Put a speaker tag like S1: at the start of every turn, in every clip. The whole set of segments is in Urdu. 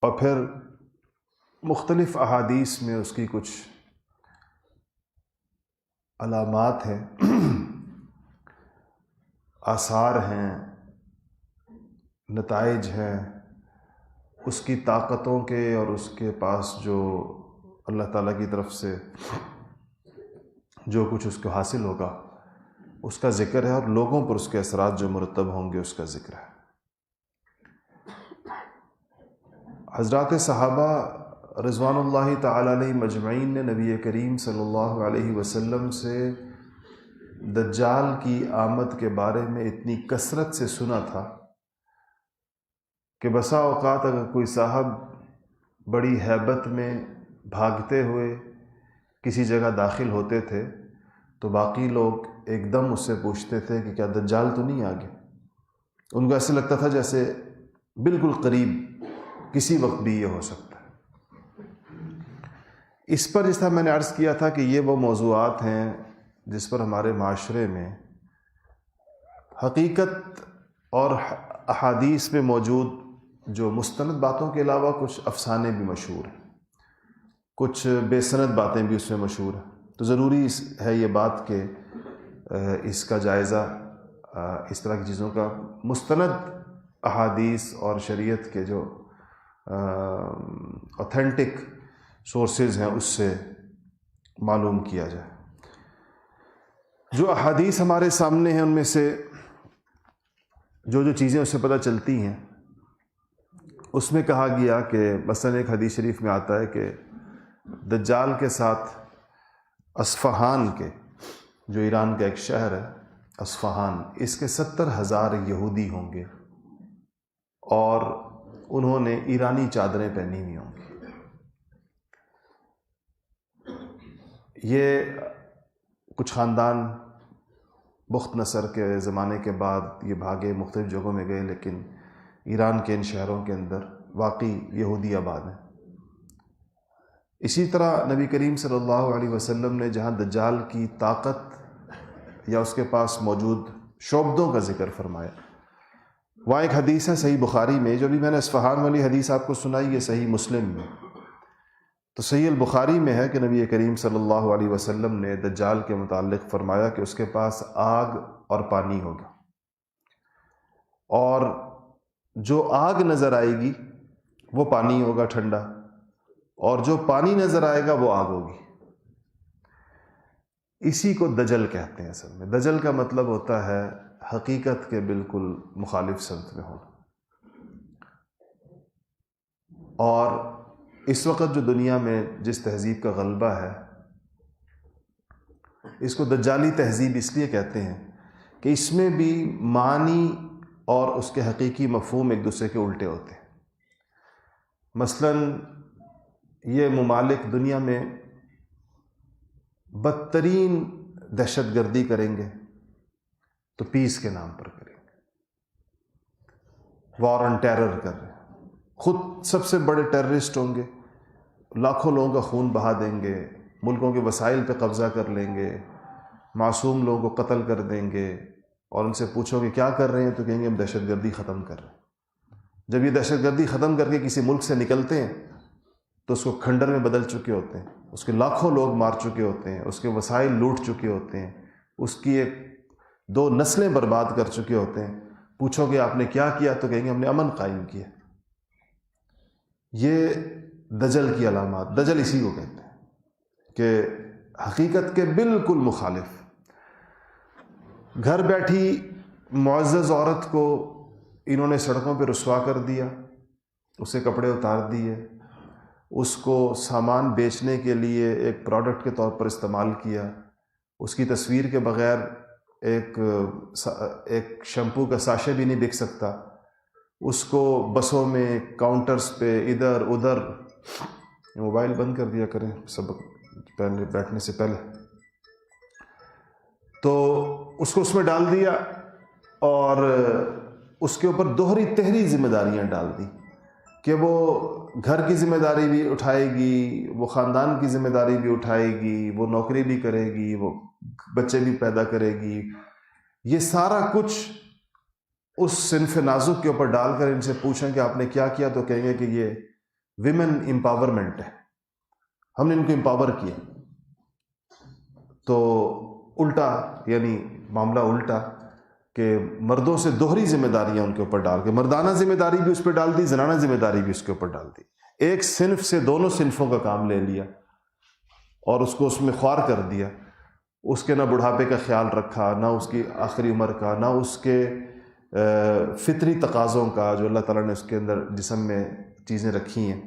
S1: اور پھر مختلف احادیث میں اس کی کچھ علامات ہیں، آثار ہیں، نتائج ہیں اس کی طاقتوں کے، اور اس کے پاس جو اللہ تعالیٰ کی طرف سے جو کچھ اس کو حاصل ہوگا اس کا ذکر ہے، اور لوگوں پر اس کے اثرات جو مرتب ہوں گے اس کا ذکر ہے۔ حضرات صحابہ رضوان اللہ تعالی علیہ مجمعین نے نبی کریم صلی اللہ علیہ وسلم سے دجال کی آمد کے بارے میں اتنی کثرت سے سنا تھا کہ بسا اوقات اگر کوئی صاحب بڑی ہیبت میں بھاگتے ہوئے کسی جگہ داخل ہوتے تھے تو باقی لوگ ایک دم اس سے پوچھتے تھے کہ کیا دجال تو نہیں آ گیا؟ ان کو ایسے لگتا تھا جیسے بالکل قریب کسی وقت بھی یہ ہو سکتا ہے۔ اس پر جس طرح میں نے عرض کیا تھا کہ یہ وہ موضوعات ہیں جس پر ہمارے معاشرے میں حقیقت اور احادیث میں موجود جو مستند باتوں کے علاوہ کچھ افسانے بھی مشہور ہیں، کچھ بے سند باتیں بھی اس میں مشہور ہیں، تو ضروری ہے یہ بات کہ اس کا جائزہ اس طرح کی چیزوں کا مستند احادیث اور شریعت کے جو اوتھینٹک سورسز ہیں اس سے معلوم کیا جائے۔ جو احادیث ہمارے سامنے ہیں ان میں سے جو چیزیں اس سے پتہ چلتی ہیں، اس میں کہا گیا کہ مثلا ایک حدیث شریف میں آتا ہے کہ دجال کے ساتھ اصفہان کے، جو ایران کا ایک شہر ہے اصفہان، اس کے 70,000 یہودی ہوں گے اور انہوں نے ایرانی چادریں پہنی ہوئی ہوں گی۔ یہ کچھ خاندان بخت نصر کے زمانے کے بعد یہ بھاگے، مختلف جگہوں میں گئے، لیکن ایران کے ان شہروں کے اندر واقعی یہودی آباد ہیں۔ اسی طرح نبی کریم صلی اللہ علیہ وسلم نے جہاں دجال کی طاقت یا اس کے پاس موجود شعبدوں کا ذکر فرمایا، وہاں ایک حدیث ہے صحیح بخاری میں، جو بھی میں نے اصفہان والی حدیث آپ کو سنائی یہ صحیح مسلم میں، تو صحیح البخاری میں ہے کہ نبی کریم صلی اللہ علیہ وسلم نے دجال کے متعلق فرمایا کہ اس کے پاس آگ اور پانی ہوگا، اور جو آگ نظر آئے گی وہ پانی ہوگا ٹھنڈا، اور جو پانی نظر آئے گا وہ آگ ہوگی۔ اسی کو دجل کہتے ہیں۔ اصل میں دجل کا مطلب ہوتا ہے حقیقت کے بالکل مخالف سمت میں ہونا۔ اور اس وقت جو دنیا میں جس تہذیب کا غلبہ ہے، اس کو دجالی تہذیب اس لیے کہتے ہیں کہ اس میں بھی معنی اور اس کے حقیقی مفہوم ایک دوسرے کے الٹے ہوتے ہیں۔ مثلاً یہ ممالک دنیا میں بدترین دہشت گردی کریں گے تو پیس کے نام پر کریں گے، وار آن ٹیرر کر رہے ہیں، خود سب سے بڑے ٹیررسٹ ہوں گے، لاکھوں لوگوں کا خون بہا دیں گے، ملکوں کے وسائل پہ قبضہ کر لیں گے، معصوم لوگوں کو قتل کر دیں گے، اور ان سے پوچھو کہ کیا کر رہے ہیں تو کہیں گے ہم دہشت گردی ختم کر رہے ہیں۔ جب یہ دہشت گردی ختم کر کے کسی ملک سے نکلتے ہیں تو اس کو کھنڈر میں بدل چکے ہوتے ہیں، اس کے لاکھوں لوگ مار چکے ہوتے ہیں، اس کے وسائل لوٹ چکے ہوتے ہیں، اس کی 1-2 نسلیں برباد کر چکے ہوتے ہیں۔ پوچھو کہ آپ نے کیا کیا تو کہیں گے ہم نے امن قائم کیا۔ یہ دجل کی علامات، دجل اسی کو کہتے ہیں کہ حقیقت کے بالکل مخالف۔ گھر بیٹھی معزز عورت کو انہوں نے سڑکوں پہ رسوا کر دیا، اسے کپڑے اتار دیے، اس کو سامان بیچنے کے لیے ایک پروڈکٹ کے طور پر استعمال کیا، اس کی تصویر کے بغیر ایک شیمپو کا ساشے بھی نہیں بک سکتا، اس کو بسوں میں کاؤنٹرز پہ ادھر ادھر، موبائل بند کر دیا کریں سبق پہلے بیٹھنے سے پہلے، تو اس کو اس میں ڈال دیا اور اس کے اوپر دوہری تہری ذمہ داریاں ڈال دی کہ وہ گھر کی ذمہ داری بھی اٹھائے گی، وہ خاندان کی ذمہ داری بھی اٹھائے گی، وہ نوکری بھی کرے گی، وہ بچے بھی پیدا کرے گی۔ یہ سارا کچھ اس صنف نازک کے اوپر ڈال کر ان سے پوچھیں کہ آپ نے کیا کیا تو کہیں گے کہ یہ ویمن امپاورمنٹ ہے، ہم نے ان کو امپاور کیا، تو الٹا یعنی معاملہ الٹا کہ مردوں سے دوہری ذمہ داریاں ان کے اوپر ڈال کے، مردانہ ذمہ داری بھی اس پہ ڈال دی، زنانہ ذمہ داری بھی اس کے اوپر ڈال دی، ایک صنف سے دونوں صنفوں کا کام لے لیا اور اس کو اس میں خوار کر دیا، اس کے نہ بڑھاپے کا خیال رکھا، نہ اس کی آخری عمر کا، نہ اس کے فطری تقاضوں کا جو اللہ تعالیٰ نے اس کے اندر جسم میں چیزیں رکھی ہیں،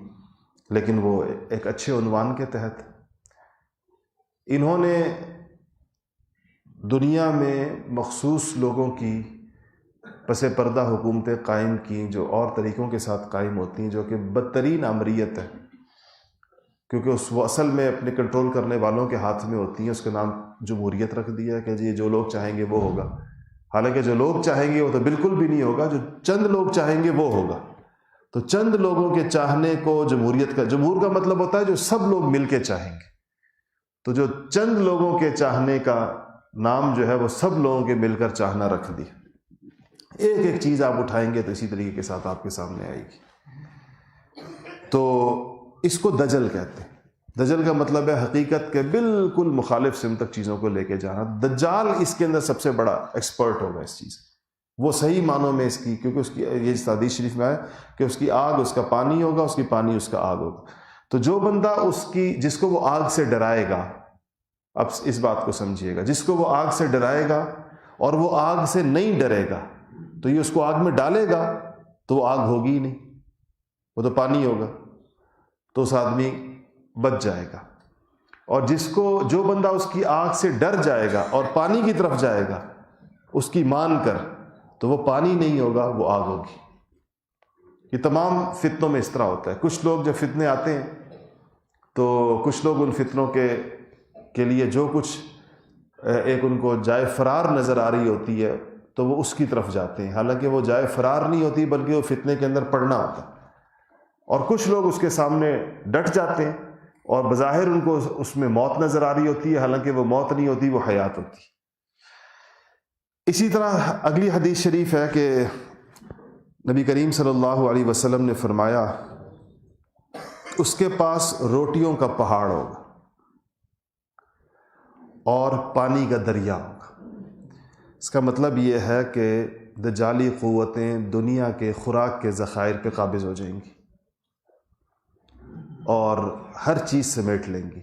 S1: لیکن وہ ایک اچھے عنوان کے تحت انہوں نے دنیا میں مخصوص لوگوں کی پس پردہ حکومتیں قائم کی جو اور طریقوں کے ساتھ قائم ہوتی ہیں، جو کہ بدترین آمریت ہے، کیونکہ وہ اصل میں اپنے کنٹرول کرنے والوں کے ہاتھ میں ہوتی ہیں۔ اس کا نام جمہوریت رکھ دیا ہے کہ جی جو لوگ چاہیں گے وہ ہوگا، حالانکہ جو لوگ چاہیں گے وہ تو بالکل بھی نہیں ہوگا، جو چند لوگ چاہیں گے وہ ہوگا۔ تو چند لوگوں کے چاہنے کو جمہوریت کا، جمہور کا مطلب ہوتا ہے جو سب لوگ مل کے چاہیں گے، تو جو چند لوگوں کے چاہنے کا نام جو ہے وہ سب لوگوں کے مل کر چاہنا رکھ دیا۔ ایک ایک چیز آپ اٹھائیں گے تو اسی طریقے کے ساتھ آپ کے سامنے آئے گی۔ تو اس کو دجل کہتے ہیں۔ دجل کا مطلب ہے حقیقت کے بالکل مخالف سمت تک چیزوں کو لے کے جانا۔ دجال اس کے اندر سب سے بڑا ایکسپرٹ ہوگا اس چیز، وہ صحیح معنوں میں اس کی، کیونکہ اس کی یہ حدیث شریف میں آیا کہ اس کی آگ اس کا پانی ہوگا، اس کی پانی اس کا آگ ہوگا۔ تو جو بندہ اس کی، جس کو وہ آگ سے ڈرائے گا، اب اس بات کو سمجھیے گا، جس کو وہ آگ سے ڈرائے گا اور وہ آگ سے نہیں ڈرے گا تو یہ اس کو آگ میں ڈالے گا تو وہ آگ ہوگی ہی نہیں، وہ تو پانی ہوگا، تو اس آدمی بچ جائے گا۔ اور جس کو، جو بندہ اس کی آگ سے ڈر جائے گا اور پانی کی طرف جائے گا اس کی مان کر، تو وہ پانی نہیں ہوگا، وہ آگ ہوگی۔ یہ تمام فتنوں میں اس طرح ہوتا ہے۔ کچھ لوگ جب فتنے آتے ہیں تو کچھ لوگ ان فتنوں کے لیے جو کچھ ایک ان کو جائے فرار نظر آ رہی ہوتی ہے تو وہ اس کی طرف جاتے ہیں، حالانکہ وہ جائے فرار نہیں ہوتی بلکہ وہ فتنے کے اندر پڑنا ہوتا ہے۔ اور کچھ لوگ اس کے سامنے ڈٹ جاتے ہیں اور بظاہر ان کو اس میں موت نظر آ رہی ہوتی ہے، حالانکہ وہ موت نہیں ہوتی، وہ حیات ہوتی ہے۔ اسی طرح اگلی حدیث شریف ہے کہ نبی کریم صلی اللہ علیہ وسلم نے فرمایا اس کے پاس روٹیوں کا پہاڑ ہوگا اور پانی کا دریا ہوگا۔ اس کا مطلب یہ ہے کہ دجالی قوتیں دنیا کے خوراک کے ذخائر پہ قابض ہو جائیں گی اور ہر چیز سمیٹ لیں گی،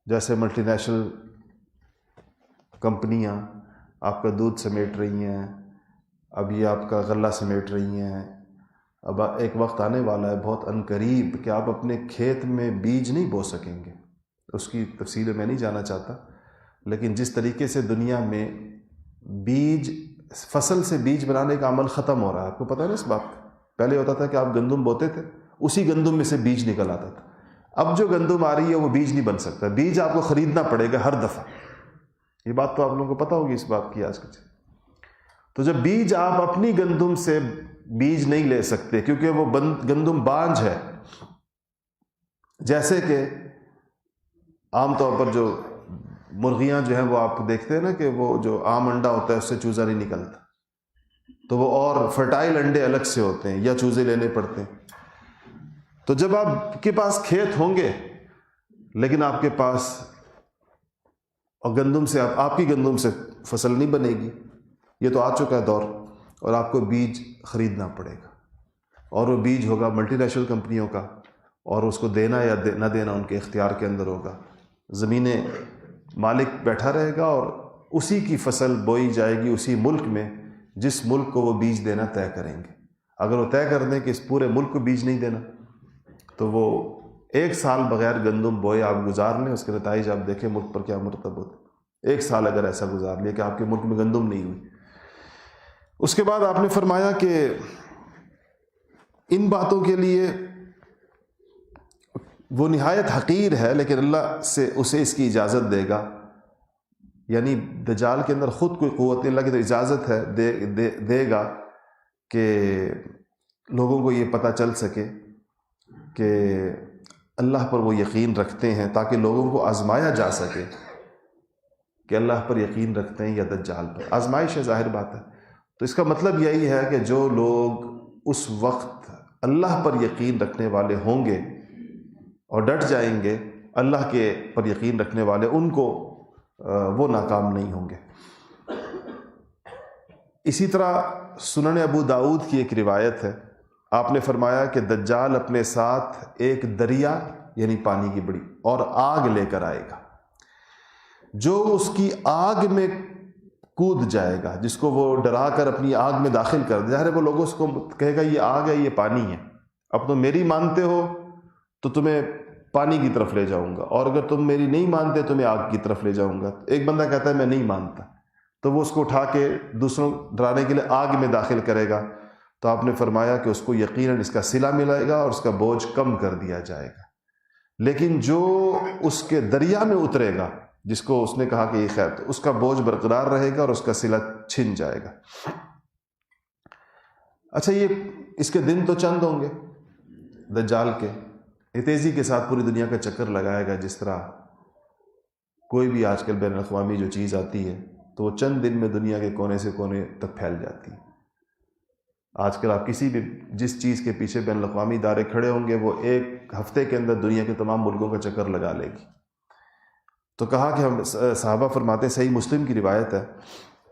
S1: جیسے ملٹی نیشنل کمپنیاں آپ کا دودھ سمیٹ رہی ہیں، اب یہ آپ کا غلہ سمیٹ رہی ہیں۔ اب ایک وقت آنے والا ہے بہت عنقریب کہ آپ اپنے کھیت میں بیج نہیں بو سکیں گے۔ اس کی تفصیل میں نہیں جانا چاہتا، لیکن جس طریقے سے دنیا میں بیج، فصل سے بیج بنانے کا عمل ختم ہو رہا ہے، آپ کو پتہ ہے نا اس بات کا؟ پہلے ہوتا تھا کہ آپ گندم بوتے تھے، اسی گندم میں سے بیج نکل آتا تھا۔ اب جو گندم آ رہی ہے وہ بیج نہیں بن سکتا، بیج آپ کو خریدنا پڑے گا ہر دفعہ۔ یہ بات تو آپ لوگوں کو پتہ ہوگی اس بات کی آج کل۔ تو جب بیج، آپ اپنی گندم سے بیج نہیں لے سکتے کیونکہ وہ گندم بانج ہے، جیسے کہ عام طور پر جو مرغیاں جو ہیں وہ آپ دیکھتے ہیں نا کہ وہ جو عام انڈا ہوتا ہے اس سے چوزا نہیں نکلتا، تو وہ اور فرٹائل انڈے الگ سے ہوتے ہیں یا چوزے لینے پڑتے ہیں۔ تو جب آپ کے پاس کھیت ہوں گے لیکن آپ کے پاس اور گندم سے، آپ کی گندم سے فصل نہیں بنے گی، یہ تو آ چکا ہے دور، اور آپ کو بیج خریدنا پڑے گا، اور وہ بیج ہوگا ملٹی نیشنل کمپنیوں کا، اور اس کو دینا یا نہ دینا ان کے اختیار کے اندر ہوگا۔ زمینیں مالک بیٹھا رہے گا اور اسی کی فصل بوئی جائے گی اسی ملک میں جس ملک کو وہ بیج دینا طے کریں گے۔ اگر وہ طے کر دیں کہ اس پورے ملک کو بیج نہیں دینا تو وہ ایک سال بغیر گندم بوئے آپ گزار لیں، اس کے نتائج آپ دیکھیں ملک پر کیا مرتب ہوتے۔ ایک سال اگر ایسا گزار لیا کہ آپ کے ملک میں گندم نہیں ہوئی۔ اس کے بعد آپ نے فرمایا کہ ان باتوں کے لیے وہ نہایت حقیر ہے لیکن اللہ سے اسے اس کی اجازت دے گا، یعنی دجال کے اندر خود کوئی قوت نہیں، اللہ کی تو اجازت ہے دے گا کہ لوگوں کو یہ پتہ چل سکے کہ اللہ پر وہ یقین رکھتے ہیں، تاکہ لوگوں کو آزمایا جا سکے کہ اللہ پر یقین رکھتے ہیں یا دجال پر۔ آزمائش ہے، ظاہر بات ہے۔ تو اس کا مطلب یہی ہے کہ جو لوگ اس وقت اللہ پر یقین رکھنے والے ہوں گے اور ڈٹ جائیں گے، اللہ کے پر یقین رکھنے والے ان کو وہ ناکام نہیں ہوں گے۔ اسی طرح سنن ابو داؤد کی ایک روایت ہے، آپ نے فرمایا کہ دجال اپنے ساتھ ایک دریا یعنی پانی کی بڑی اور آگ لے کر آئے گا، جو اس کی آگ میں کود جائے گا، جس کو وہ ڈرا کر اپنی آگ میں داخل کر دے، ظاہر ہے وہ لوگوں اس کو کہے گا یہ آگ ہے، یہ پانی ہے، اب تم میری مانتے ہو تو تمہیں پانی کی طرف لے جاؤں گا، اور اگر تم میری نہیں مانتے تو میں آگ کی طرف لے جاؤں گا۔ ایک بندہ کہتا ہے میں نہیں مانتا، تو وہ اس کو اٹھا کے دوسروں ڈرانے کے لیے آگ میں داخل کرے گا، تو آپ نے فرمایا کہ اس کو یقیناً اس کا صلہ ملے گا اور اس کا بوجھ کم کر دیا جائے گا۔ لیکن جو اس کے دریا میں اترے گا، جس کو اس نے کہا کہ یہ خیر، تو اس کا بوجھ برقرار رہے گا اور اس کا صلہ چھن جائے گا۔ اچھا، یہ اس کے دن تو چند ہوں گے دجال کے، یہ تیزی کے ساتھ پوری دنیا کا چکر لگائے گا، جس طرح کوئی بھی آج کل بین الاقوامی جو چیز آتی ہے تو وہ چند دن میں دنیا کے کونے سے کونے تک پھیل جاتی ہے۔ آج کل آپ کسی بھی جس چیز کے پیچھے بین الاقوامی ادارے کھڑے ہوں گے، وہ ایک ہفتے کے اندر دنیا کے تمام ملکوں کا چکر لگا لے گی۔ تو کہا کہ ہم صحابہ فرماتے ہیں، صحیح مسلم کی روایت ہے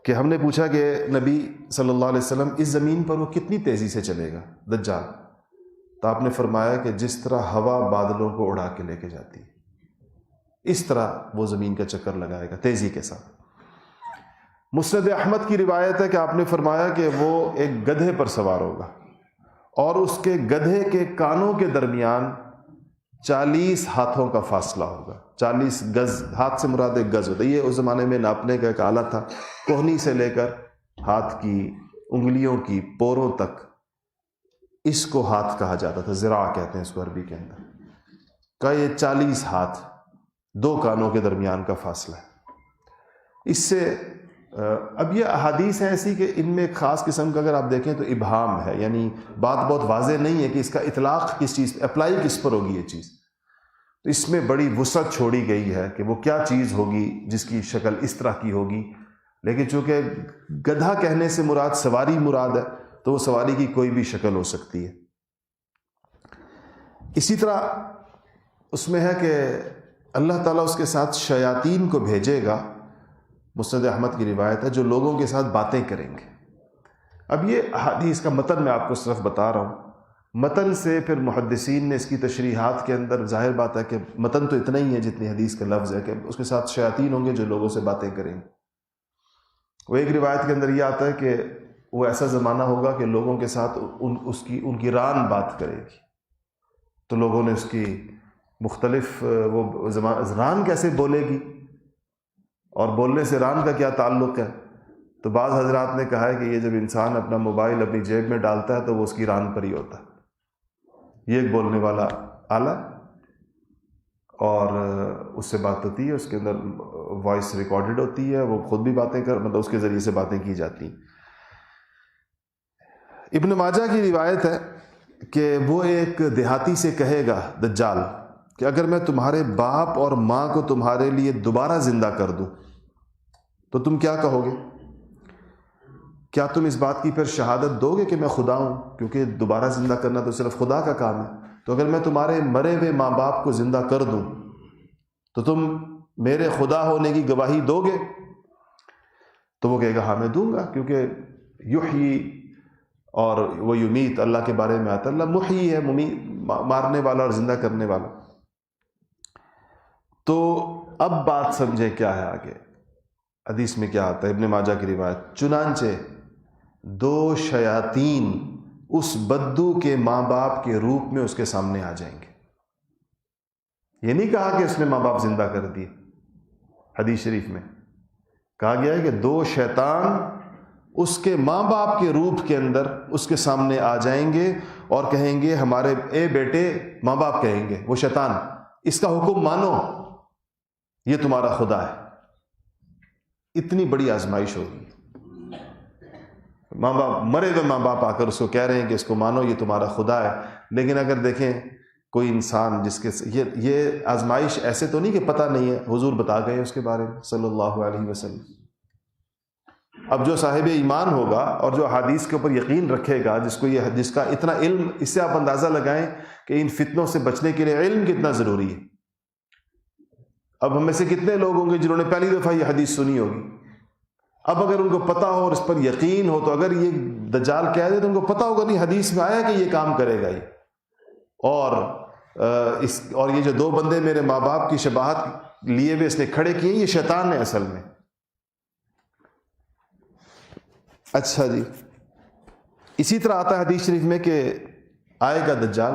S1: کہ ہم نے پوچھا کہ نبی صلی اللہ علیہ وسلم اس زمین پر وہ کتنی تیزی سے چلے گا دجال؟ تو آپ نے فرمایا کہ جس طرح ہوا بادلوں کو اڑا کے لے کے جاتی ہے، اس طرح وہ زمین کا چکر لگائے گا تیزی کے ساتھ۔ مسند احمد کی روایت ہے کہ آپ نے فرمایا کہ وہ ایک گدھے پر سوار ہوگا اور اس کے گدھے کے کانوں کے درمیان 40 ہاتھوں کا فاصلہ ہوگا۔ 40 گز، ہاتھ سے مراد ایک گز ہوتا ہے، یہ اس زمانے میں ناپنے کا ایک آلہ تھا، کوہنی سے لے کر ہاتھ کی انگلیوں کی پوروں تک، اس کو ہاتھ کہا جاتا تھا، ذراع کہتے ہیں اس کو عربی کے اندر کا۔ یہ 40 ہاتھ، 2 کانوں کے درمیان کا فاصلہ ہے۔ اس سے اب یہ احادیث ہیں ایسی کہ ان میں ایک خاص قسم کا اگر آپ دیکھیں تو ابہام ہے، یعنی بات بہت واضح نہیں ہے کہ اس کا اطلاق کس چیز، اپلائی کس پر ہوگی یہ چیز۔ تو اس میں بڑی وسعت چھوڑی گئی ہے کہ وہ کیا چیز ہوگی جس کی شکل اس طرح کی ہوگی، لیکن چونکہ گدھا کہنے سے مراد سواری مراد ہے، تو وہ سواری کی کوئی بھی شکل ہو سکتی ہے۔ اسی طرح اس میں ہے کہ اللہ تعالیٰ اس کے ساتھ شیاطین کو بھیجے گا، مسند احمد کی روایت ہے، جو لوگوں کے ساتھ باتیں کریں گے۔ اب یہ حدیث کا متن میں آپ کو صرف بتا رہا ہوں، متن سے پھر محدثین نے اس کی تشریحات کے اندر، ظاہر بات ہے کہ متن تو اتنا ہی ہے جتنی حدیث کا لفظ ہے، کہ اس کے ساتھ شیاطین ہوں گے جو لوگوں سے باتیں کریں گے۔ وہ ایک روایت کے اندر یہ آتا ہے کہ وہ ایسا زمانہ ہوگا کہ لوگوں کے ساتھ ان کی ران بات کرے گی، تو لوگوں نے اس کی مختلف، وہ ران کیسے بولے گی اور بولنے سے ران کا کیا تعلق ہے؟ تو بعض حضرات نے کہا ہے کہ یہ جب انسان اپنا موبائل اپنی جیب میں ڈالتا ہے تو وہ اس کی ران پر ہی ہوتا ہے۔ یہ ایک بولنے والا آلہ، اور اس سے بات ہوتی ہے، اس کے اندر وائس ریکارڈڈ ہوتی ہے، وہ خود بھی باتیں مطلب اس کے ذریعے سے باتیں کی جاتی ہیں۔ ابن ماجہ کی روایت ہے کہ وہ ایک دیہاتی سے کہے گا دجال کہ اگر میں تمہارے باپ اور ماں کو تمہارے لیے دوبارہ زندہ کر دوں تو تم کیا کہو گے؟ کیا تم اس بات کی پھر شہادت دو گے کہ میں خدا ہوں؟ کیونکہ دوبارہ زندہ کرنا تو صرف خدا کا کام ہے۔ تو اگر میں تمہارے مرے ہوئے ماں باپ کو زندہ کر دوں تو تم میرے خدا ہونے کی گواہی دو گے؟ تو وہ کہے گا ہاں میں دوں گا، کیونکہ یحیی اور وہ یمیت اللہ کے بارے میں آتا ہے، اللہ محیی ہے، مارنے والا اور زندہ کرنے والا۔ تو اب بات سمجھے کیا ہے آگے، حدیث میں کیا آتا ہے، ابن ماجہ کی روایت، چنانچہ 2 شیاطین اس بدو کے ماں باپ کے روپ میں اس کے سامنے آ جائیں گے۔ یہ نہیں کہا کہ اس نے ماں باپ زندہ کر دیے، حدیث شریف میں کہا گیا ہے کہ 2 شیطان اس کے ماں باپ کے روپ کے اندر اس کے سامنے آ جائیں گے اور کہیں گے ہمارے اے بیٹے، ماں باپ کہیں گے وہ شیطان، اس کا حکم مانو، یہ تمہارا خدا ہے۔ اتنی بڑی آزمائش ہوگی، ماں باپ، مرے ہوئے ماں باپ آ کر اس کو کہہ رہے ہیں کہ اس کو مانو، یہ تمہارا خدا ہے۔ لیکن اگر دیکھیں کوئی انسان جس کے یہ آزمائش ایسے تو نہیں کہ پتہ نہیں ہے، حضور بتا گئے اس کے بارے میں صلی اللہ علیہ وسلم۔ اب جو صاحب ایمان ہوگا اور جو احادیث کے اوپر یقین رکھے گا، جس کا اتنا علم، اس سے آپ اندازہ لگائیں کہ ان فتنوں سے بچنے کے لیے علم کتنا ضروری ہے۔ اب ہم میں سے کتنے لوگ ہوں گے جنہوں نے پہلی دفعہ یہ حدیث سنی ہوگی؟ اب اگر ان کو پتہ ہو اور اس پر یقین ہو، تو اگر یہ دجال کہہ دے تو ان کو پتہ ہوگا نہیں حدیث میں آیا کہ یہ کام کرے گا یہ، اور یہ جو دو بندے میرے ماں باپ کی شباہت لیے ہوئے اس نے کھڑے کیے، یہ شیطان نے اصل میں۔ اچھا جی، اسی طرح آتا ہے حدیث شریف میں کہ آئے گا دجال،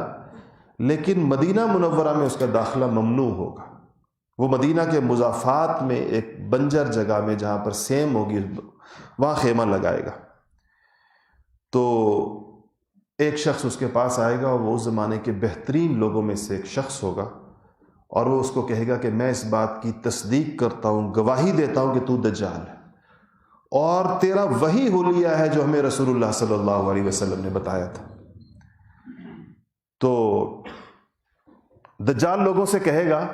S1: لیکن مدینہ منورہ میں اس کا داخلہ ممنوع ہوگا۔ وہ مدینہ کے مضافات میں ایک بنجر جگہ میں جہاں پر سیم ہوگی، وہاں خیمہ لگائے گا۔ تو ایک شخص اس کے پاس آئے گا، اور وہ اس زمانے کے بہترین لوگوں میں سے ایک شخص ہوگا، اور وہ اس کو کہے گا کہ میں اس بات کی تصدیق کرتا ہوں، گواہی دیتا ہوں کہ تو دجال ہے، اور تیرا وہی حلیہ ہے جو ہمیں رسول اللہ صلی اللہ علیہ وسلم نے بتایا تھا۔ تو دجال لوگوں سے کہے گا،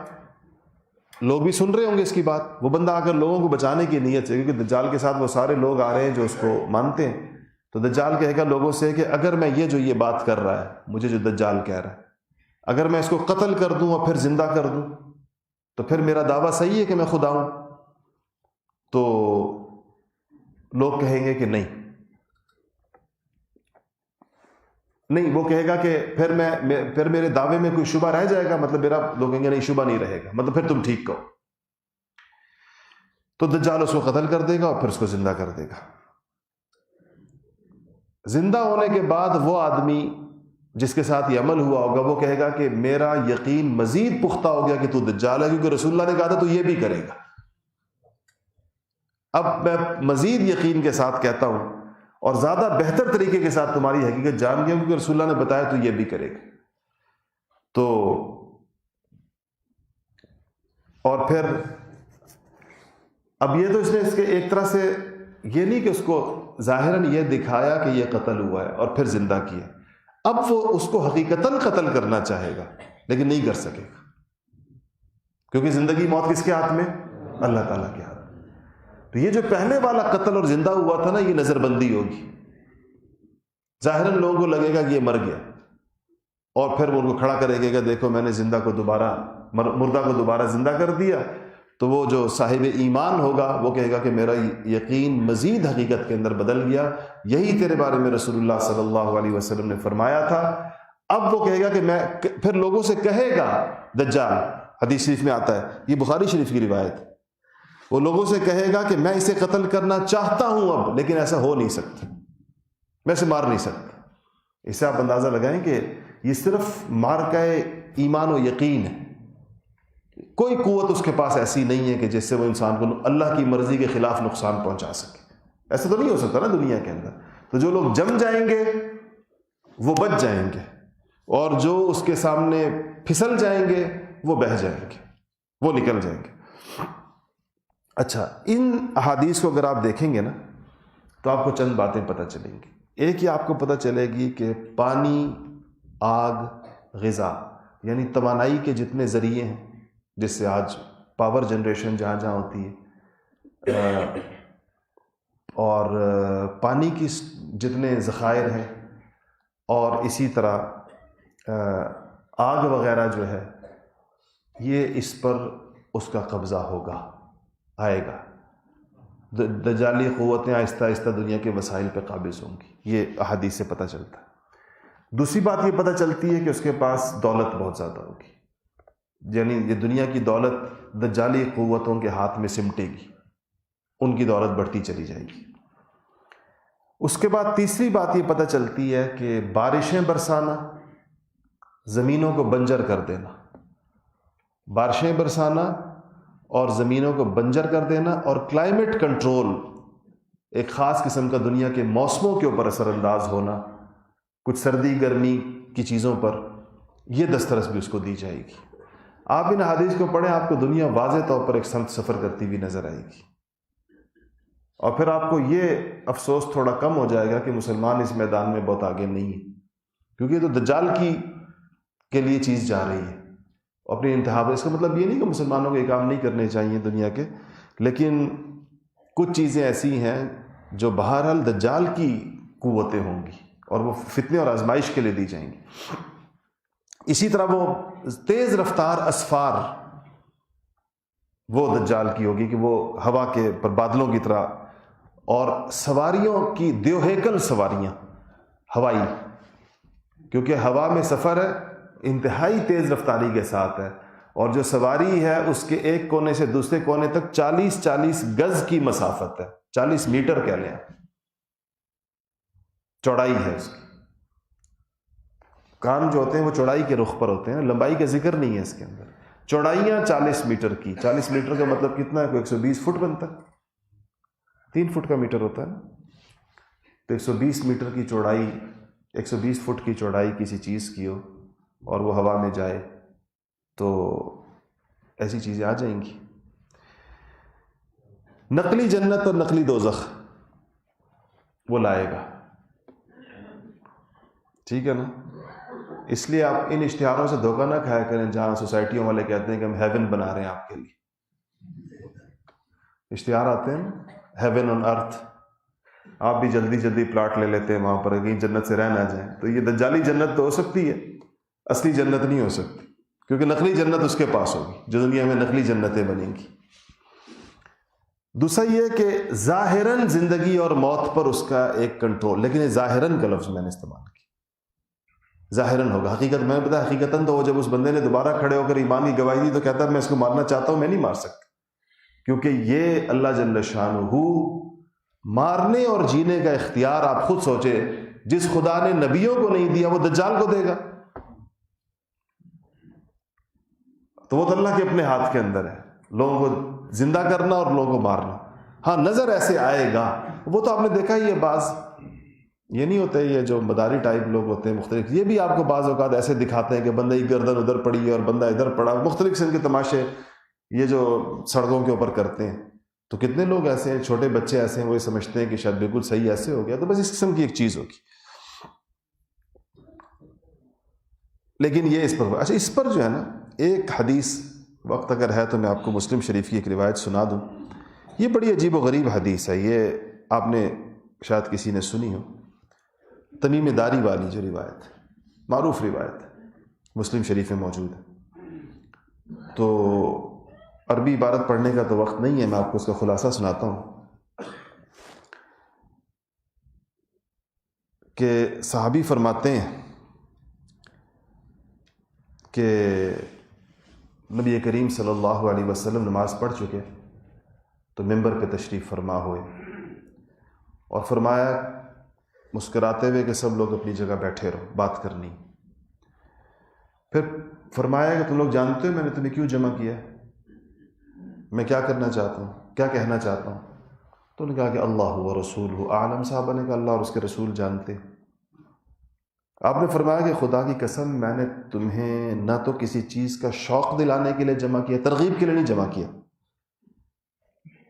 S1: لوگ بھی سن رہے ہوں گے اس کی بات، وہ بندہ آ کر لوگوں کو بچانے کی نیت سے، کیونکہ دجال کے ساتھ وہ سارے لوگ آ رہے ہیں جو اس کو مانتے ہیں، تو دجال کہے گا لوگوں سے کہ اگر میں یہ بات کر رہا ہے، مجھے جو دجال کہہ رہا ہے، اگر میں اس کو قتل کر دوں اور پھر زندہ کر دوں تو پھر میرا دعویٰ صحیح ہے کہ میں خدا ہوں؟ تو لوگ کہیں گے کہ نہیں، وہ کہے گا کہ پھر میرے دعوے میں کوئی شبہ رہ جائے گا، مطلب لوگ کہیں گے نہیں، شبہ نہیں رہے گا، مطلب پھر تم ٹھیک کہو۔ تو دجال اس کو قتل کر دے گا اور پھر اس کو زندہ کر دے گا۔ زندہ ہونے کے بعد وہ آدمی جس کے ساتھ یہ عمل ہوا ہوگا، وہ کہے گا کہ میرا یقین مزید پختہ ہو گیا کہ تو دجال ہے، کیونکہ رسول اللہ نے کہا تھا تو یہ بھی کرے گا۔ اب میں مزید یقین کے ساتھ کہتا ہوں اور زیادہ بہتر طریقے کے ساتھ تمہاری حقیقت جان گیا، کیونکہ رسول اللہ نے بتایا تو یہ بھی کرے گا۔ تو اور پھر اب یہ تو اس نے اس کے ایک طرح سے یہ نہیں کہ اس کو ظاہراً یہ دکھایا کہ یہ قتل ہوا ہے اور پھر زندہ کیا، اب وہ اس کو حقیقتاً قتل کرنا چاہے گا لیکن نہیں کر سکے گا، کیونکہ زندگی موت کس کے ہاتھ میں؟ اللہ تعالیٰ کے ہاتھ میں۔ تو یہ جو پہلے والا قتل اور زندہ ہوا تھا نا، یہ نظر بندی ہوگی، ظاہراً لوگوں کو لگے گا کہ یہ مر گیا، اور پھر وہ ان کو کھڑا کرے گا کہ دیکھو میں نے مردہ کو دوبارہ زندہ کر دیا۔ تو وہ جو صاحب ایمان ہوگا وہ کہے گا کہ میرا یقین مزید حقیقت کے اندر بدل گیا، یہی تیرے بارے میں رسول اللہ صلی اللہ علیہ وسلم نے فرمایا تھا۔ اب وہ کہے گا کہ پھر لوگوں سے کہے گا دجال، حدیث شریف میں آتا ہے، یہ بخاری شریف کی روایت، وہ لوگوں سے کہے گا کہ میں اسے قتل کرنا چاہتا ہوں اب، لیکن ایسا ہو نہیں سکتا، میں اسے مار نہیں سکتا۔ اس سے آپ اندازہ لگائیں کہ یہ صرف مارکہ ایمان و یقین ہے، کوئی قوت اس کے پاس ایسی نہیں ہے کہ جس سے وہ انسان کو اللہ کی مرضی کے خلاف نقصان پہنچا سکے۔ ایسا تو نہیں ہو سکتا نا دنیا کے اندر۔ تو جو لوگ جم جائیں گے وہ بچ جائیں گے، اور جو اس کے سامنے پھسل جائیں گے وہ بہہ جائیں گے، وہ نکل جائیں گے۔ اچھا، ان احادیث کو اگر آپ دیکھیں گے نا تو آپ کو چند باتیں پتہ چلیں گی۔ ایک یہ آپ کو پتہ چلے گی کہ پانی، آگ، غذا، یعنی توانائی کے جتنے ذریعے ہیں جس سے آج پاور جنریشن جہاں جہاں ہوتی ہے، اور پانی کی جتنے ذخائر ہیں، اور اسی طرح آگ وغیرہ جو ہے، یہ اس پر اس کا قبضہ ہوگا، آئے گا۔ دجالی قوتیں آہستہ آہستہ دنیا کے وسائل پہ قابض ہوں گی، یہ احادیث سے پتہ چلتا ہے۔ دوسری بات یہ پتہ چلتی ہے کہ اس کے پاس دولت بہت زیادہ ہوگی، یعنی یہ دنیا کی دولت دجالی قوتوں کے ہاتھ میں سمٹے گی، ان کی دولت بڑھتی چلی جائے گی۔ اس کے بعد تیسری بات یہ پتہ چلتی ہے کہ بارشیں برسانا، زمینوں کو بنجر کر دینا، بارشیں برسانا اور زمینوں کو بنجر کر دینا، اور کلائمیٹ کنٹرول، ایک خاص قسم کا دنیا کے موسموں کے اوپر اثر انداز ہونا، کچھ سردی گرمی کی چیزوں پر، یہ دسترس بھی اس کو دی جائے گی۔ آپ ان حدیث کو پڑھیں، آپ کو دنیا واضح طور پر ایک سمت سفر کرتی ہوئی نظر آئے گی، اور پھر آپ کو یہ افسوس تھوڑا کم ہو جائے گا کہ مسلمان اس میدان میں بہت آگے نہیں ہے، کیونکہ یہ تو دجال کے لیے چیز جا رہی ہے اپنی انتہا پر۔ اس کا مطلب یہ نہیں کہ مسلمانوں کو یہ کام نہیں کرنے چاہیے دنیا کے، لیکن کچھ چیزیں ایسی ہیں جو بہرحال دجال کی قوتیں ہوں گی اور وہ فتنے اور آزمائش کے لیے دی جائیں گی. اسی طرح وہ تیز رفتار اسفار وہ دجال کی ہوگی کہ وہ ہوا کے پر بادلوں کی طرح، اور سواریوں کی دیوہیکل سواریاں ہوائی، کیونکہ ہوا میں سفر ہے انتہائی تیز رفتاری کے ساتھ ہے، اور جو سواری ہے اس کے ایک کونے سے دوسرے کونے تک 40 گز کی مسافت ہے، 40 میٹر کہہ لیں، چوڑائی ہے اس کی. کام جو ہوتے ہیں وہ چوڑائی کے رخ پر ہوتے ہیں، لمبائی کا ذکر نہیں ہے اس کے اندر. چوڑائیاں 40 میٹر کی. 40 میٹر کا مطلب کتنا ہے؟ کوئی 120 فٹ بنتا ہے، 3 فٹ کا میٹر ہوتا ہے نا. تو 120 میٹر کی چوڑائی، 120 فٹ کی چوڑائی کسی چیز کی ہو اور وہ ہوا میں جائے تو ایسی چیزیں آ جائیں گی. نقلی جنت اور نقلی دوزخ وہ لائے گا، ٹھیک ہے نا. اس لیے آپ ان اشتہاروں سے دھوکہ نہ کھایا کریں جہاں سوسائٹیوں والے کہتے ہیں کہ ہم ہیون بنا رہے ہیں آپ کے لیے. اشتہار آتے ہیں ہیون آن ارتھ، آپ بھی جلدی جلدی پلاٹ لے لیتے ہیں وہاں پر کہیں جنت سے رہ نہ جائیں. تو یہ دجالی جنت تو ہو سکتی ہے، اصلی جنت نہیں ہو سکتی، کیونکہ نقلی جنت اس کے پاس ہوگی جو دنیا میں نقلی جنتیں بنیں گی. دوسرا یہ کہ ظاہراً زندگی اور موت پر اس کا ایک کنٹرول، لیکن یہ ظاہراً کا لفظ میں نے استعمال کیا، ظاہراً ہوگا. حقیقت میں پتا حقیقتاً تو وہ جب اس بندے نے دوبارہ کھڑے ہو کر ایمان کی گواہی دی تو کہتا ہے میں اس کو مارنا چاہتا ہوں، میں نہیں مار سکتا، کیونکہ یہ اللہ جل شانہ مارنے اور جینے کا اختیار آپ خود سوچے، جس خدا نے نبیوں کو نہیں دیا وہ دجال کو دے گا. تو وہ تو اللہ کے اپنے ہاتھ کے اندر ہے، لوگوں کو زندہ کرنا اور لوگوں کو مارنا. ہاں نظر ایسے آئے گا، وہ تو آپ نے دیکھا ہی ہے. بعض یہ نہیں ہوتے، یہ جو مداری ٹائپ لوگ ہوتے ہیں مختلف، یہ بھی آپ کو بعض اوقات ایسے دکھاتے ہیں کہ بندہ کی گردن ادھر پڑی ہے اور بندہ ادھر پڑا، مختلف قسم کے تماشے یہ جو سڑکوں کے اوپر کرتے ہیں. تو کتنے لوگ ایسے ہیں، چھوٹے بچے ایسے ہیں، وہ یہ سمجھتے ہیں کہ شاید بالکل صحیح ایسے ہو گیا. تو بس اس قسم کی ایک چیز ہوگی. لیکن یہ اس پر اچھا، اس پر جو ہے نا ایک حدیث، وقت اگر ہے تو میں آپ کو مسلم شریف کی ایک روایت سنا دوں. یہ بڑی عجیب و غریب حدیث ہے، یہ آپ نے شاید کسی نے سنی ہو. تمیم داری والی جو روایت، معروف روایت مسلم شریف میں موجود ہے. تو عربی عبارت پڑھنے کا تو وقت نہیں ہے، میں آپ کو اس کا خلاصہ سناتا ہوں کہ صحابی فرماتے ہیں کہ نبی کریم صلی اللہ علیہ وسلم نماز پڑھ چکے تو ممبر پہ تشریف فرما ہوئے اور فرمایا مسکراتے ہوئے کہ سب لوگ اپنی جگہ بیٹھے رہو، بات کرنی. پھر فرمایا کہ تم لوگ جانتے ہو میں نے تمہیں کیوں جمع کیا ہے، میں کیا کرنا چاہتا ہوں، کیا کہنا چاہتا ہوں. تو انہوں نے کہا کہ اللہ و رسولہ اعلم. صحابہ نے کہا اللہ اور اس کے رسول جانتے. آپ نے فرمایا کہ خدا کی قسم میں نے تمہیں نہ تو کسی چیز کا شوق دلانے کے لیے جمع کیا، ترغیب کے لیے نہیں جمع کیا.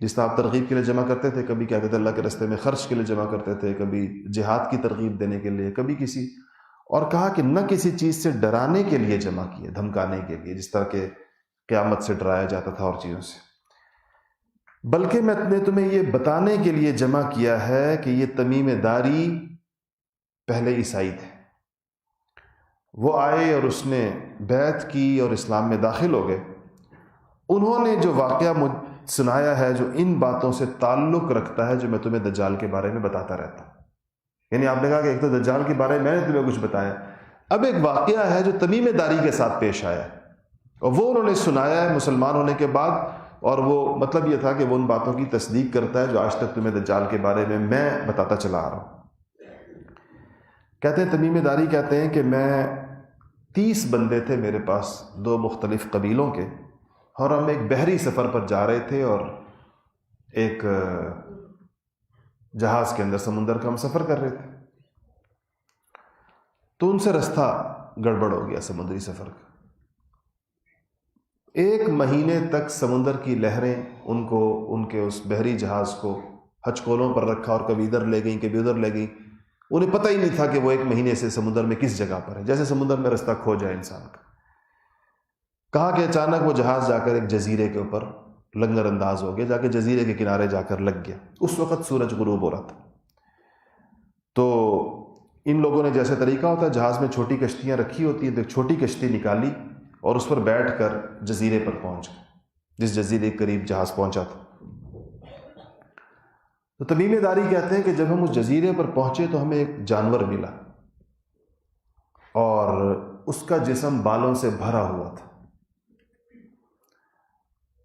S1: جس طرح آپ ترغیب کے لیے جمع کرتے تھے، کبھی کہتے تھے اللہ کے راستے میں خرچ کے لیے جمع کرتے تھے، کبھی جہاد کی ترغیب دینے کے لیے، کبھی کسی اور کہا کہ نہ کسی چیز سے ڈرانے کے لیے جمع کیا، دھمکانے کے لیے جس طرح کہ قیامت سے ڈرایا جاتا تھا اور چیزوں سے، بلکہ میں نے تمہیں یہ بتانے کے لیے جمع کیا ہے کہ یہ تمیم داری پہلے عیسائی تھے، وہ آئے اور اس نے بیعت کی اور اسلام میں داخل ہو گئے. انہوں نے جو واقعہ مجھ سنایا ہے جو ان باتوں سے تعلق رکھتا ہے جو میں تمہیں دجال کے بارے میں بتاتا رہتا ہوں. یعنی آپ نے کہا کہ ایک تو دجال کے بارے میں نے تمہیں کچھ بتایا، اب ایک واقعہ ہے جو تمیم داری کے ساتھ پیش آیا ہے اور وہ انہوں نے سنایا ہے مسلمان ہونے کے بعد، اور وہ مطلب یہ تھا کہ وہ ان باتوں کی تصدیق کرتا ہے جو آج تک تمہیں دجال کے بارے میں بتاتا چلا آ رہا ہوں. کہتے ہیں تمیم داری کہتے ہیں کہ میں 30 بندے تھے میرے پاس 2 مختلف قبیلوں کے، اور ہم ایک بحری سفر پر جا رہے تھے اور ایک جہاز کے اندر سمندر کا ہم سفر کر رہے تھے. تو ان سے رستہ گڑبڑ ہو گیا سمندری سفر کا. 1 مہینے تک سمندر کی لہریں ان کے اس بحری جہاز کو ہچکولوں پر رکھا اور کبھی ادھر لے گئیں کبھی ادھر لے گئیں. انہیں پتہ ہی نہیں تھا کہ وہ 1 مہینے سے سمندر میں کس جگہ پر ہے، جیسے سمندر میں رستہ کھو جائے انسان کا. کہا کہ اچانک وہ جہاز جا کر ایک جزیرے کے اوپر لنگر انداز ہو گیا، جا کے جزیرے کے کنارے جا کر لگ گیا. اس وقت سورج غروب ہو رہا تھا. تو ان لوگوں نے جیسے طریقہ ہوتا ہے جہاز میں چھوٹی کشتیاں رکھی ہوتی ہیں، تو ایک چھوٹی کشتی نکالی اور اس پر بیٹھ کر جزیرے پر پہنچ گئے، جس جزیرے کے قریب جہاز پہنچا تھا. تو تمیم داری کہتے ہیں کہ جب ہم اس جزیرے پر پہنچے تو ہمیں ایک جانور ملا اور اس کا جسم بالوں سے بھرا ہوا تھا،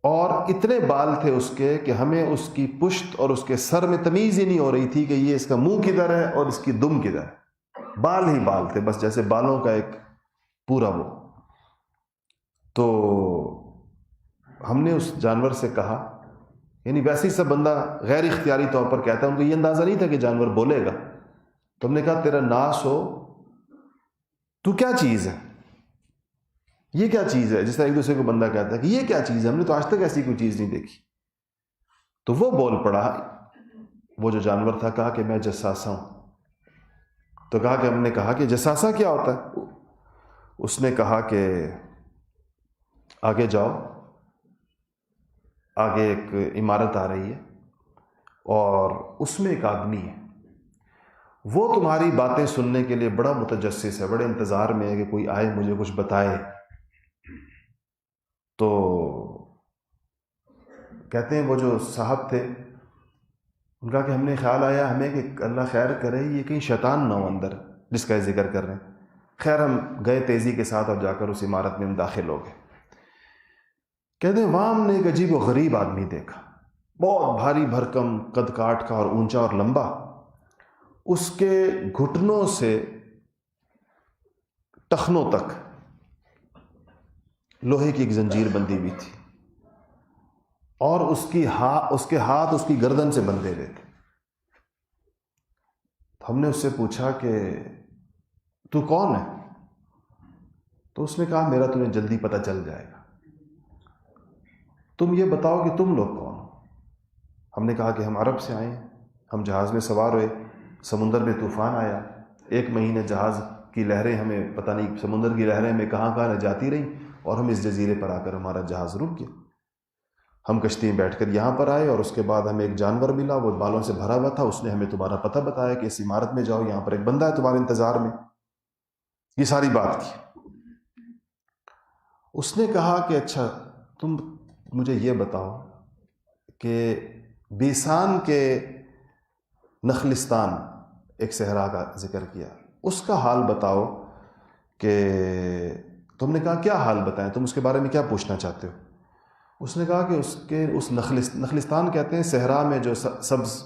S1: اور اتنے بال تھے اس کے کہ ہمیں اس کی پشت اور اس کے سر میں تمیز ہی نہیں ہو رہی تھی کہ یہ اس کا منہ کدھر ہے اور اس کی دم کدھر ہے. بال ہی بال تھے، بس جیسے بالوں کا ایک پورا وہ. تو ہم نے اس جانور سے کہا، یعنی ویسے ہی سب بندہ غیر اختیاری طور پر کہتا ہے، ان کو یہ اندازہ نہیں تھا کہ جانور بولے گا. تو ہم نے کہا تیرا ناس ہو، تو کیا چیز ہے، یہ کیا چیز ہے؟ جس طرح ایک دوسرے کو بندہ کہتا ہے کہ یہ کیا چیز ہے، ہم نے تو آج تک ایسی کوئی چیز نہیں دیکھی. تو وہ بول پڑا، وہ جو جانور تھا، کہا کہ میں جساسا ہوں. تو کہا کہ ہم نے کہا کہ جساسا کیا ہوتا ہے؟ اس نے کہا کہ آگے جاؤ، آگے ایک عمارت آ رہی ہے اور اس میں ایک آدمی ہے، وہ تمہاری باتیں سننے کے لیے بڑا متجسس ہے، بڑے انتظار میں ہے کہ کوئی آئے مجھے کچھ بتائے. تو کہتے ہیں وہ جو صاحب تھے، ان کا کہ ہم نے خیال آیا ہمیں کہ اللہ خیر کرے یہ کہیں شیطان نہ ہو اندر جس کا ذکر کر رہے ہیں. خیر ہم گئے تیزی کے ساتھ اور جا کر اس عمارت میں ہم داخل ہو گئے. کہتے ہیں وہاں ہم نے ایک عجیب و غریب آدمی دیکھا، بہت بھاری بھرکم، قد کاٹ کا اور اونچا اور لمبا. اس کے گھٹنوں سے ٹخنوں تک لوہے کی ایک زنجیر بندھی ہوئی تھی، اور اس کے ہاتھ اس کی گردن سے بندھے ہوئے تھے. ہم نے اس سے پوچھا کہ تو کون ہے؟ تو اس نے کہا میرا تمہیں جلدی پتہ چل جائے گا، تم یہ بتاؤ کہ تم لوگ کون ہو؟ ہم نے کہا کہ ہم عرب سے آئے ہیں، ہم جہاز میں سوار ہوئے، سمندر میں طوفان آیا، 1 مہینے جہاز کی لہریں ہمیں پتہ نہیں سمندر کی لہریں ہمیں کہاں کہاں جاتی رہیں، اور ہم اس جزیرے پر آ کر ہمارا جہاز رک گیا. ہم کشتی میں بیٹھ کر یہاں پر آئے اور اس کے بعد ہمیں ایک جانور ملا، وہ بالوں سے بھرا ہوا تھا. اس نے ہمیں تمہارا پتہ بتایا کہ اس عمارت میں جاؤ، یہاں پر ایک بندہ ہے تمہارے انتظار میں. یہ ساری بات کی. اس نے کہا کہ اچھا تم مجھے یہ بتاؤ کہ بیسان کے نخلستان، ایک صحرا کا ذکر کیا، اس کا حال بتاؤ. کہ تم نے کہا کیا حال بتائیں، تم اس کے بارے میں کیا پوچھنا چاہتے ہو؟ اس نے کہا کہ اس نخلستان کہتے ہیں صحرا میں جو سبز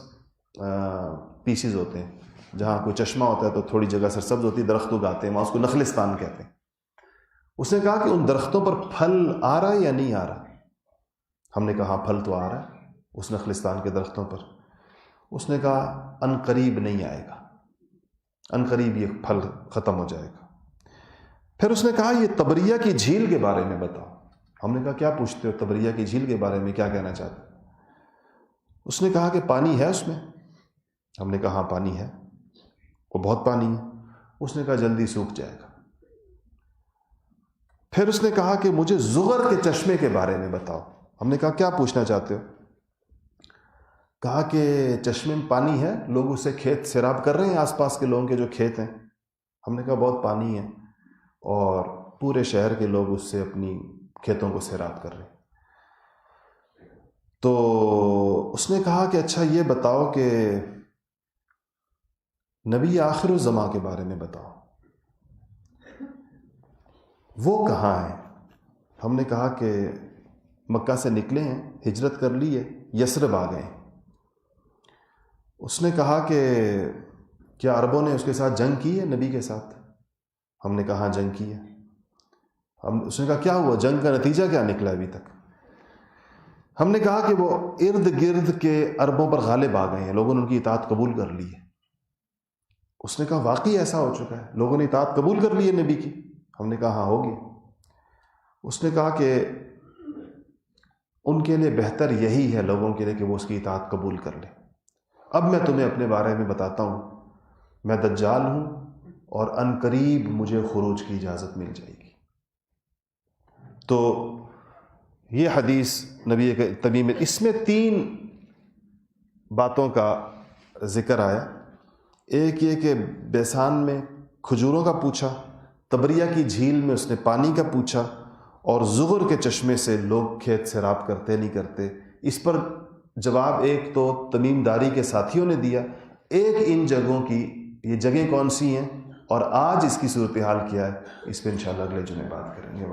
S1: پیسز ہوتے ہیں، جہاں کوئی چشمہ ہوتا ہے تو تھوڑی جگہ سرسبز ہوتی ہے، درخت اگاتے ہیں، وہاں اس کو نخلستان کہتے ہیں. اس نے کہا کہ ان درختوں پر پھل آ رہا ہے یا نہیں آ رہا؟ ہم نے کہا ہاں پھل تو آ رہا ہے اس نخلستان کے درختوں پر. اس نے کہا ان قریب نہیں آئے گا، ان قریب یہ پھل ختم ہو جائے گا. پھر اس نے کہا یہ تبریہ کی جھیل کے بارے میں بتاؤ. ہم نے کہا کیا پوچھتے ہو، تبریہ کی جھیل کے بارے میں کیا کہنا چاہتے ہو؟ اس نے کہا کہ پانی ہے اس میں. ہم نے کہا ہاں پانی ہے، وہ بہت پانی ہے. اس نے کہا جلدی سوکھ جائے گا. پھر اس نے کہا کہ مجھے زغر کے چشمے کے بارے میں بتاؤ. ہم نے کہا کیا پوچھنا چاہتے ہو؟ کہا کہ چشمے میں پانی ہے، لوگ اسے کھیت سیراب کر رہے ہیں، آس پاس کے لوگوں کے جو کھیت ہیں. ہم نے کہا بہت پانی ہے اور پورے شہر کے لوگ اس سے اپنی کھیتوں کو سیراب کر رہے ہیں. تو اس نے کہا کہ اچھا یہ بتاؤ کہ نبی آخر الزماں کے بارے میں بتاؤ، وہ کہاں ہے؟ ہم نے کہا کہ مکہ سے نکلے ہیں، ہجرت کر لی ہے، یثرب آ گئے. اس نے کہا کہ کیا عربوں نے اس کے ساتھ جنگ کی ہے، نبی کے ساتھ؟ ہم نے کہا ہاں جنگ کی ہے. اس نے کہا کیا ہوا، جنگ کا نتیجہ کیا نکلا ابھی تک؟ ہم نے کہا کہ وہ ارد گرد کے عربوں پر غالب آ گئے ہیں، لوگوں نے ان کی اطاعت قبول کر لی ہے. اس نے کہا واقعی ایسا ہو چکا ہے، لوگوں نے اطاعت قبول کر لی ہے نبی کی؟ ہم نے کہا ہاں ہوگی. اس نے کہا کہ ان کے لیے بہتر یہی ہے لوگوں کے لیے کہ وہ اس کی اطاعت قبول کر لیں. اب میں تمہیں اپنے بارے میں بتاتا ہوں، میں دجال ہوں اور ان قریب مجھے خروج کی اجازت مل جائے گی. تو یہ حدیث نبی کے تمیم، اس میں 3 باتوں کا ذکر آیا. ایک یہ کہ بیسان میں کھجوروں کا پوچھا، تبریہ کی جھیل میں اس نے پانی کا پوچھا، اور زغر کے چشمے سے لوگ کھیت سیراب کرتے نہیں کرتے. اس پر جواب ایک تو تمیم داری کے ساتھیوں نے دیا، ایک ان جگہوں کی یہ جگہیں کون سی ہیں اور آج اس کی صورتحال کیا ہے، اس پہ انشاءاللہ اگلے جمعے بات کریں گے.